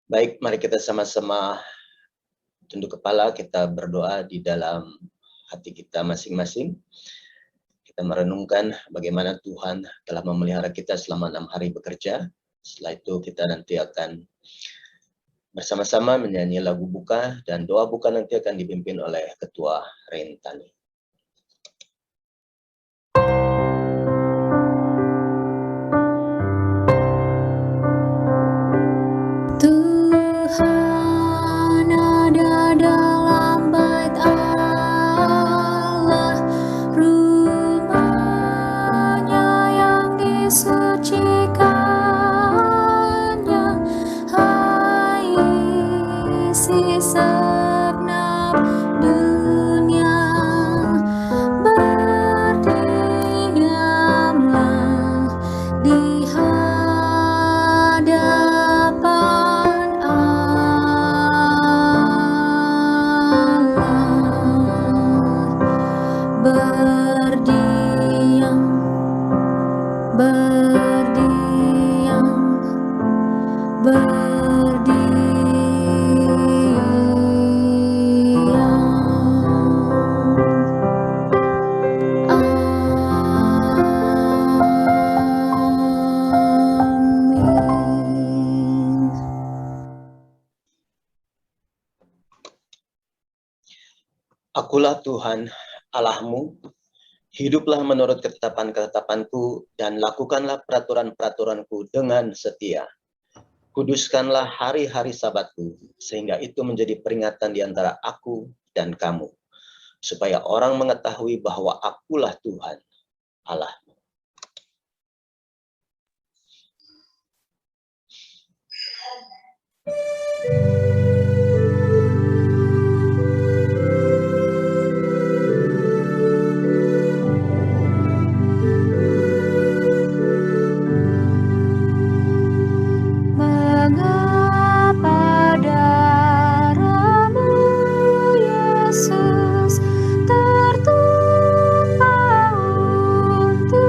Baik, mari kita sama-sama tunduk kepala, kita berdoa di dalam hati kita masing-masing. Kita merenungkan bagaimana Tuhan telah memelihara kita selama 6 hari bekerja. Setelah itu kita nanti akan bersama-sama menyanyi lagu buka, dan doa buka nanti akan dipimpin oleh Ketua Rentani. Tuhan ada dalam bait Allah, rumahnya yang disucikannya. Hai isi segenap dunia, berdiamlah di hadapan Allah. Berdiam, berdiam, Amin. Akulah Tuhan Allahmu, hiduplah menurut ketetapan-ketetapanku, dan lakukanlah peraturan-peraturanku dengan setia. Kuduskanlah hari-hari Sabatku, sehingga itu menjadi peringatan di antara aku dan kamu, supaya orang mengetahui bahwa akulah Tuhan Allah. Mengapa darahmu, Yesus, tertumpah untuk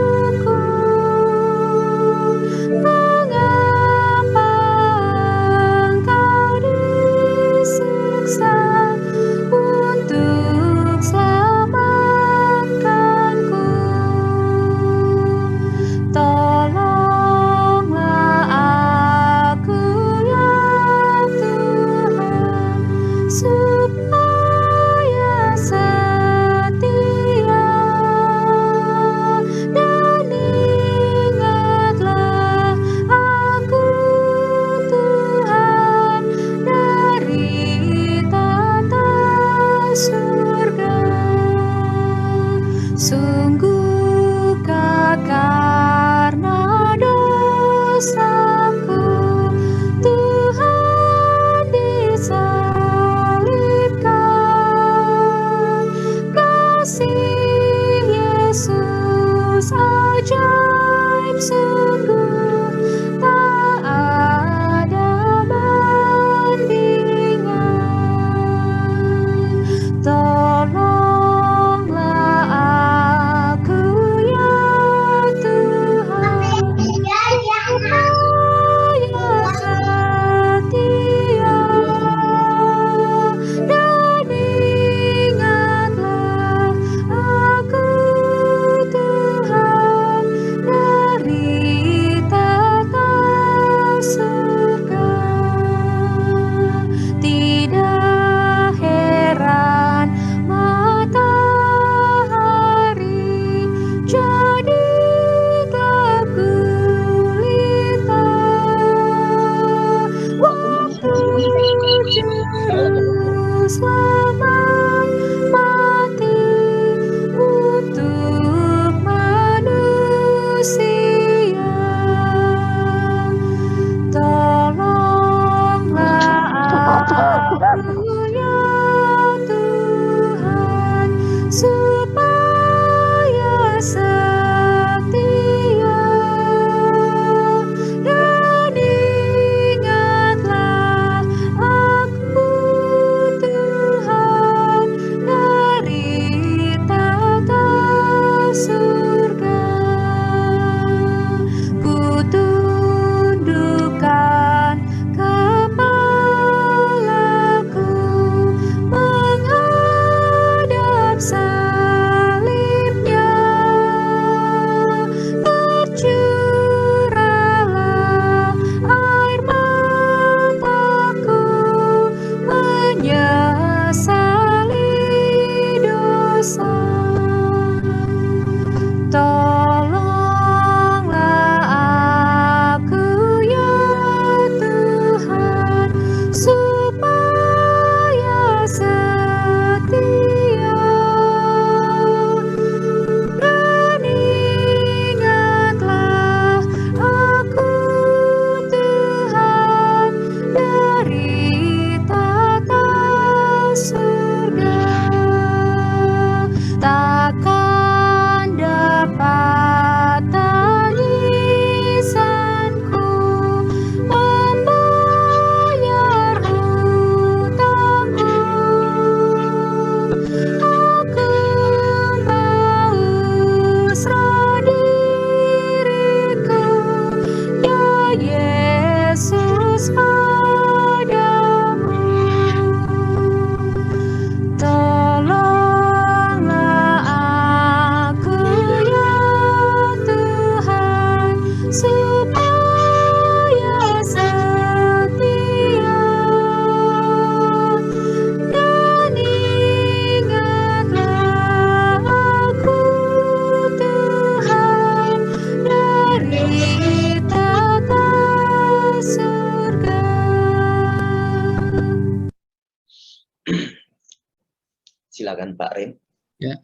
Silakan Pak Rim. Ya,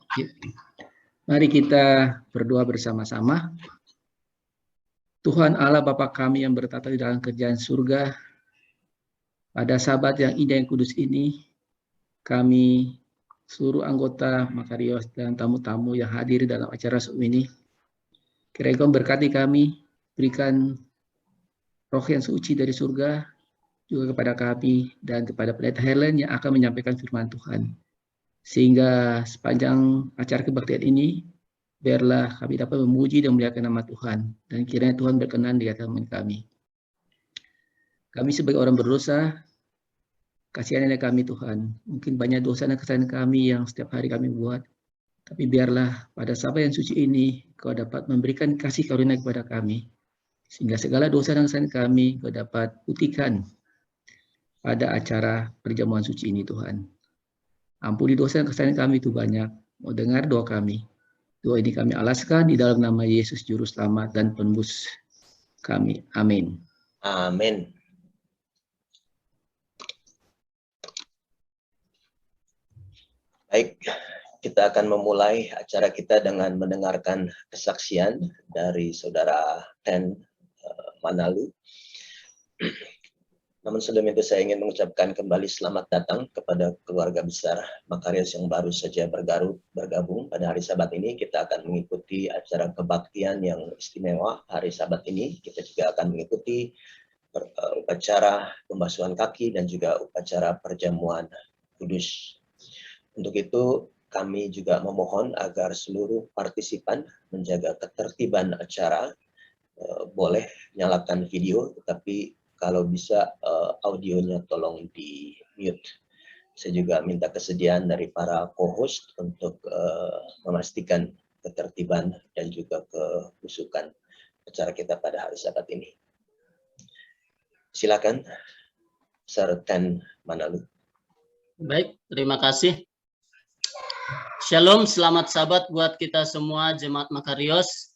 mari kita berdoa bersama-sama. Tuhan Allah Bapa kami yang bertata di dalam kerajaan surga, pada Sabat yang indah yang kudus ini, kami seluruh anggota Makarios dan tamu-tamu yang hadir dalam acara Zoom ini, kiranya Kau berkati kami, berikan roh yang suci dari surga juga kepada kami dan kepada Pendeta Helen yang akan menyampaikan firman Tuhan. Sehingga sepanjang acara kebaktian ini, biarlah kami dapat memuji dan memuliakan nama Tuhan. Dan kiranya Tuhan berkenan di atas kami. Kami sebagai orang berdosa, kasihanilah kami Tuhan. Mungkin banyak dosa dan kesalahan kami yang setiap hari kami buat. Tapi biarlah pada Sabat yang suci ini, Kau dapat memberikan kasih karunia kepada kami. Sehingga segala dosa dan kesalahan kami, Kau dapat putihkan pada acara perjamuan suci ini Tuhan. Ampuni dosa dan kesalahan kami itu banyak. Mau dengar doa kami. Doa ini kami alaskan di dalam nama Yesus Juru Selamat dan Penebus kami. Amin. Amin. Baik, kita akan memulai acara kita dengan mendengarkan kesaksian dari Saudara Ten Manalu. Namun sebelum itu saya ingin mengucapkan kembali selamat datang kepada keluarga besar Makarios yang baru saja bergabung pada hari Sabat ini. Kita akan mengikuti acara kebaktian yang istimewa hari Sabat ini. Kita juga akan mengikuti upacara pembasuhan kaki dan juga upacara perjamuan kudus. Untuk itu kami juga memohon agar seluruh partisipan menjaga ketertiban acara. Boleh nyalakan video, tetapi kalau bisa audionya tolong di mute. Saya juga minta kesediaan dari para co-host untuk memastikan ketertiban dan juga kehusukan acara kita pada hari Sabat ini. Silakan, Sir Ten Manalu. Baik, terima kasih. Shalom, selamat Sabat buat kita semua Jemaat Makarios.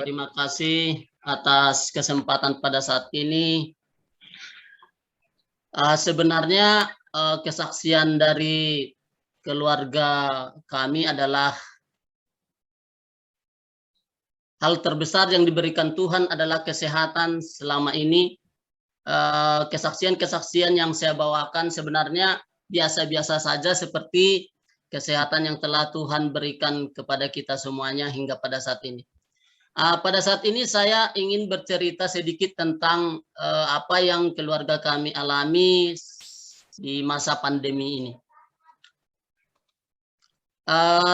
Terima kasih atas kesempatan pada saat ini. Sebenarnya kesaksian dari keluarga kami adalah hal terbesar yang diberikan Tuhan adalah kesehatan selama ini. Kesaksian-kesaksian yang saya bawakan sebenarnya biasa-biasa saja seperti kesehatan yang telah Tuhan berikan kepada kita semuanya hingga pada saat ini. Pada saat ini saya ingin bercerita sedikit tentang apa yang keluarga kami alami di masa pandemi ini.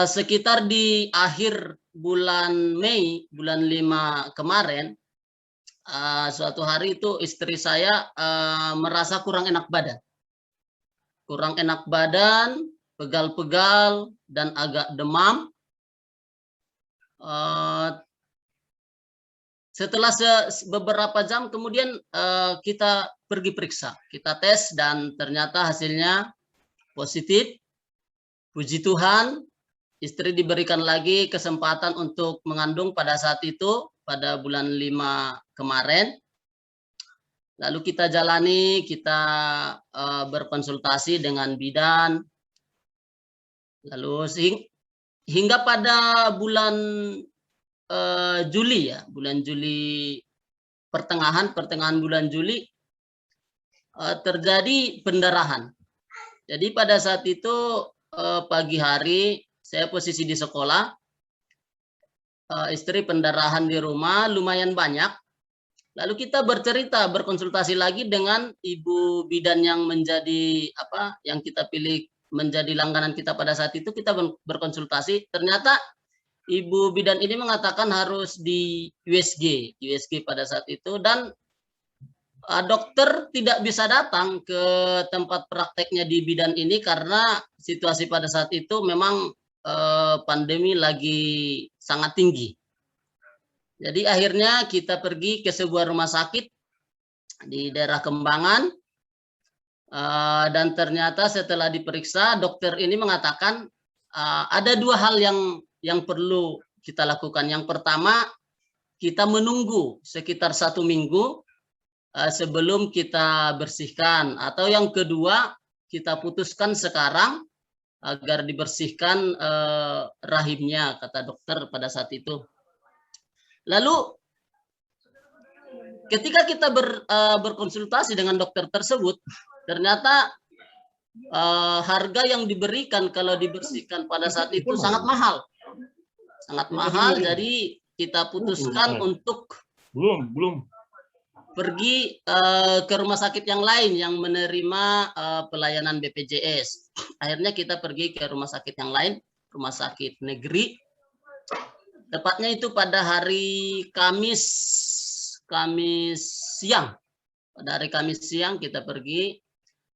Sekitar di akhir bulan Mei, bulan 5 kemarin, suatu hari itu istri saya merasa kurang enak badan. Kurang enak badan, pegal-pegal, dan agak demam. Setelah beberapa jam kemudian kita pergi periksa, kita tes dan ternyata hasilnya positif. Puji Tuhan, istri diberikan lagi kesempatan untuk mengandung pada saat itu, pada bulan 5 kemarin. Lalu kita jalani, kita berkonsultasi dengan bidan. Lalu hingga pada bulan Juli ya, bulan Juli pertengahan bulan Juli terjadi pendarahan. Jadi pada saat itu pagi hari saya posisi di sekolah, istri pendarahan di rumah lumayan banyak. Lalu kita berkonsultasi lagi dengan ibu bidan yang menjadi yang kita pilih menjadi langganan kita pada saat itu. Kita berkonsultasi, ternyata ibu bidan ini mengatakan harus di USG pada saat itu, dan dokter tidak bisa datang ke tempat prakteknya di bidan ini karena situasi pada saat itu memang pandemi lagi sangat tinggi. Jadi akhirnya kita pergi ke sebuah rumah sakit di daerah Kembangan, dan ternyata setelah diperiksa dokter ini mengatakan ada dua hal yang perlu kita lakukan. Yang pertama, kita menunggu sekitar 1 minggu sebelum kita bersihkan. Atau yang kedua, kita putuskan sekarang agar dibersihkan rahimnya, kata dokter pada saat itu. Lalu ketika kita berkonsultasi dengan dokter tersebut, ternyata harga yang diberikan kalau dibersihkan pada saat itu sangat mahal. Sangat mahal, jadi kita putuskan untuk pergi ke rumah sakit yang lain yang menerima pelayanan BPJS. Akhirnya kita pergi ke rumah sakit yang lain, rumah sakit negeri. Tepatnya itu pada hari Kamis siang. Pada hari Kamis siang kita pergi,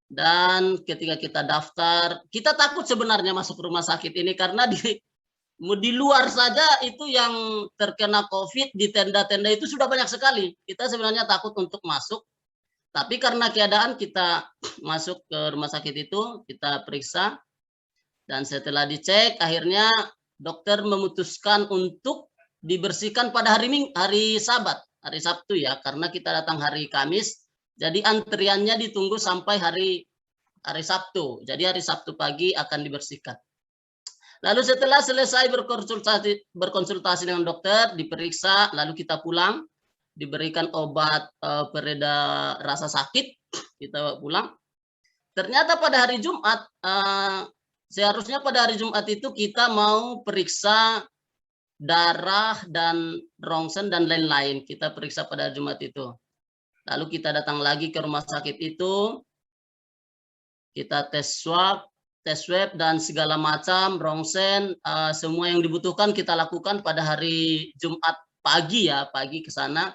dan ketika kita daftar, kita takut sebenarnya masuk rumah sakit ini karena di luar saja itu yang terkena COVID di tenda-tenda itu sudah banyak sekali. Kita sebenarnya takut untuk masuk, tapi karena keadaan kita masuk ke rumah sakit itu, kita periksa, dan setelah dicek, akhirnya dokter memutuskan untuk dibersihkan pada hari Sabat, hari Sabtu ya, karena kita datang hari Kamis, jadi antriannya ditunggu sampai hari Sabtu. Jadi hari Sabtu pagi akan dibersihkan. Lalu setelah selesai berkonsultasi dengan dokter, diperiksa, lalu kita pulang, diberikan obat pereda rasa sakit, kita pulang. Ternyata pada hari Jumat, seharusnya pada hari Jumat itu kita mau periksa darah dan rongsen dan lain-lain. Kita periksa pada hari Jumat itu. Lalu kita datang lagi ke rumah sakit itu, kita tes swab dan segala macam, rongsen, semua yang dibutuhkan kita lakukan pada hari Jumat pagi ya, pagi ke sana.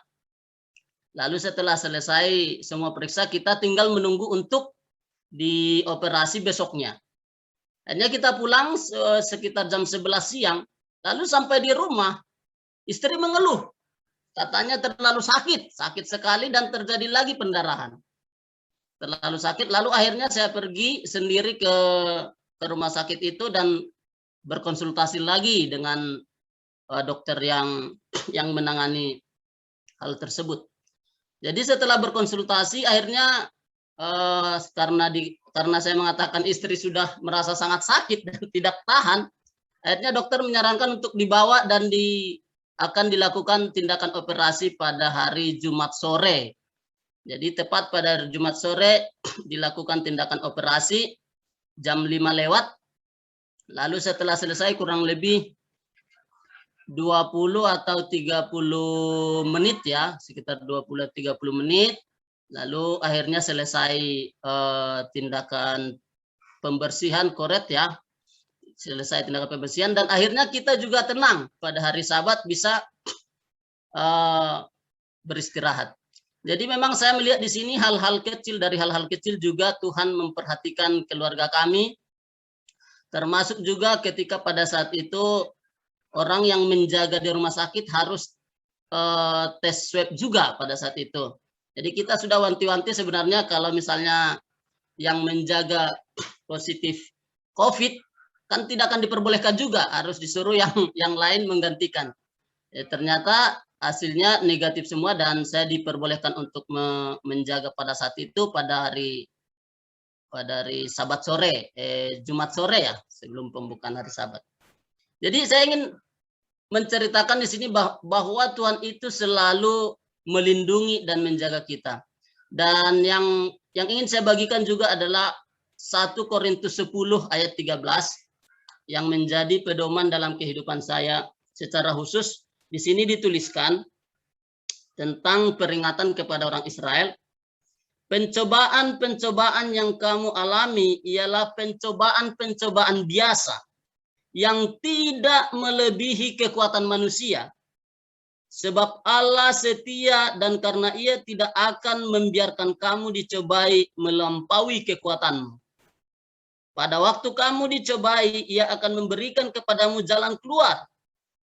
Lalu setelah selesai semua periksa, kita tinggal menunggu untuk dioperasi besoknya. Akhirnya kita pulang sekitar jam 11 siang, lalu sampai di rumah, istri mengeluh. Katanya terlalu sakit sekali dan terjadi lagi pendarahan. Terlalu sakit, lalu akhirnya saya pergi sendiri ke rumah sakit itu dan berkonsultasi lagi dengan dokter yang menangani hal tersebut. Jadi setelah berkonsultasi, akhirnya karena saya mengatakan istri sudah merasa sangat sakit dan tidak tahan, akhirnya dokter menyarankan untuk dibawa dan akan dilakukan tindakan operasi pada hari Jumat sore. Jadi tepat pada Jumat sore dilakukan tindakan operasi jam 5 lewat. Lalu setelah selesai kurang lebih 20 atau 30 menit ya, sekitar 20-30 menit. Lalu akhirnya selesai tindakan pembersihan koret ya. Selesai tindakan pembersihan dan akhirnya kita juga tenang pada hari Sabat bisa beristirahat. Jadi memang saya melihat di sini hal-hal kecil, dari hal-hal kecil juga Tuhan memperhatikan keluarga kami. Termasuk juga ketika pada saat itu orang yang menjaga di rumah sakit harus tes swab juga pada saat itu. Jadi kita sudah wanti-wanti sebenarnya kalau misalnya yang menjaga positif COVID kan tidak akan diperbolehkan juga, harus disuruh yang lain menggantikan. Ternyata hasilnya negatif semua dan saya diperbolehkan untuk menjaga pada saat itu pada hari Sabat sore, Jumat sore ya, sebelum pembukaan hari Sabat. Jadi saya ingin menceritakan di sini bahwa Tuhan itu selalu melindungi dan menjaga kita. Dan yang ingin saya bagikan juga adalah 1 Korintus 10 ayat 13 yang menjadi pedoman dalam kehidupan saya secara khusus. Di sini dituliskan tentang peringatan kepada orang Israel. Pencobaan-pencobaan yang kamu alami ialah pencobaan-pencobaan biasa yang tidak melebihi kekuatan manusia. Sebab Allah setia dan karena Ia tidak akan membiarkan kamu dicobai melampaui kekuatanmu. Pada waktu kamu dicobai, Ia akan memberikan kepadamu jalan keluar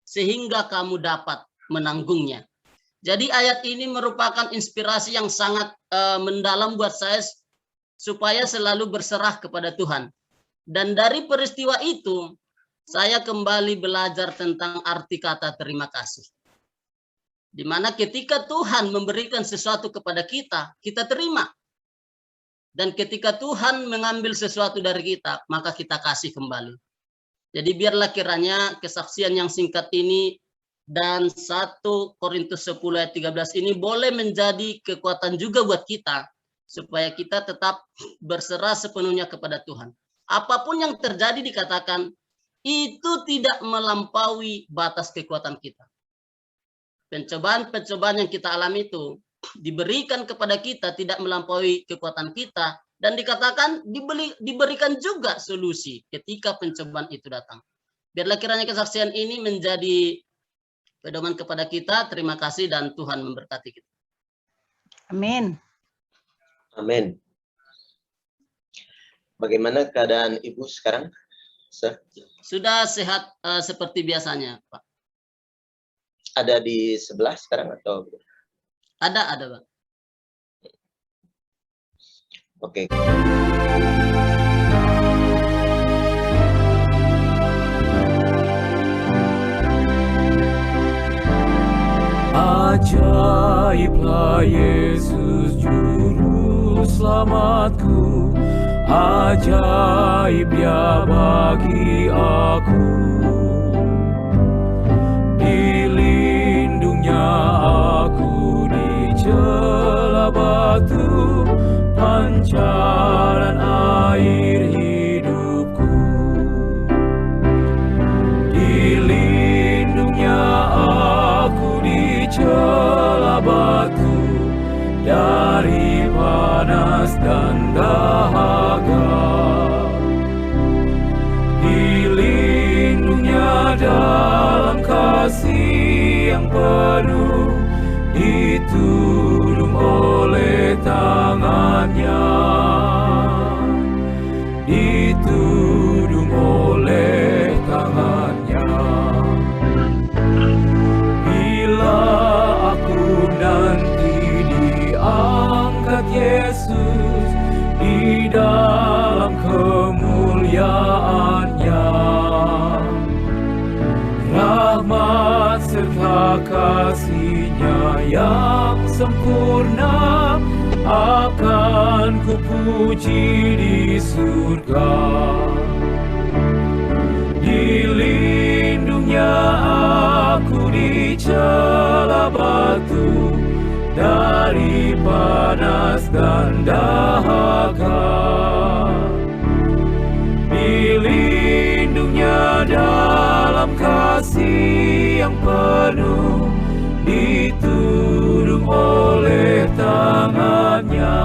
sehingga kamu dapat menanggungnya. Jadi ayat ini merupakan inspirasi yang sangat mendalam buat saya supaya selalu berserah kepada Tuhan. Dan dari peristiwa itu, saya kembali belajar tentang arti kata terima kasih. Di mana ketika Tuhan memberikan sesuatu kepada kita, kita terima. Dan ketika Tuhan mengambil sesuatu dari kita, maka kita kasih kembali. Jadi biarlah kiranya kesaksian yang singkat ini dan 1 Korintus 10 ayat 13 ini boleh menjadi kekuatan juga buat kita, supaya kita tetap berserah sepenuhnya kepada Tuhan. Apapun yang terjadi dikatakan, itu tidak melampaui batas kekuatan kita. Pencobaan-pencobaan yang kita alami itu diberikan kepada kita tidak melampaui kekuatan kita, dan dikatakan diberikan juga solusi ketika pencobaan itu datang. Biarlah kiranya kesaksian ini menjadi pedoman kepada kita. Terima kasih dan Tuhan memberkati kita. Amin. Amin. Bagaimana keadaan Ibu sekarang, Sir? Sudah sehat seperti biasanya, Pak. Ada di sebelah sekarang atau? Ada, Pak. Oke. Ajaiblah Yesus juru selamatku, ajaib Dia bagi aku. Dilindungnya aku di celah batu, pancaran air hidupku. Dilindungnya aku di celah batu, dari panas dan dahaga. Dilindungnya dalam kasih yang penuh, ditudung oleh tangannya, ditudung oleh tangannya. Bila aku nanti diangkat Yesus di dalam kemuliaan-Nya, rahmat serta kasih-Nya yang sempurna akan kupuji di surga. Dilindungnya aku di celah batu, dari panas dan dahaga. Dilindungnya dalam kasih yang penuh, ditudung oleh tangannya,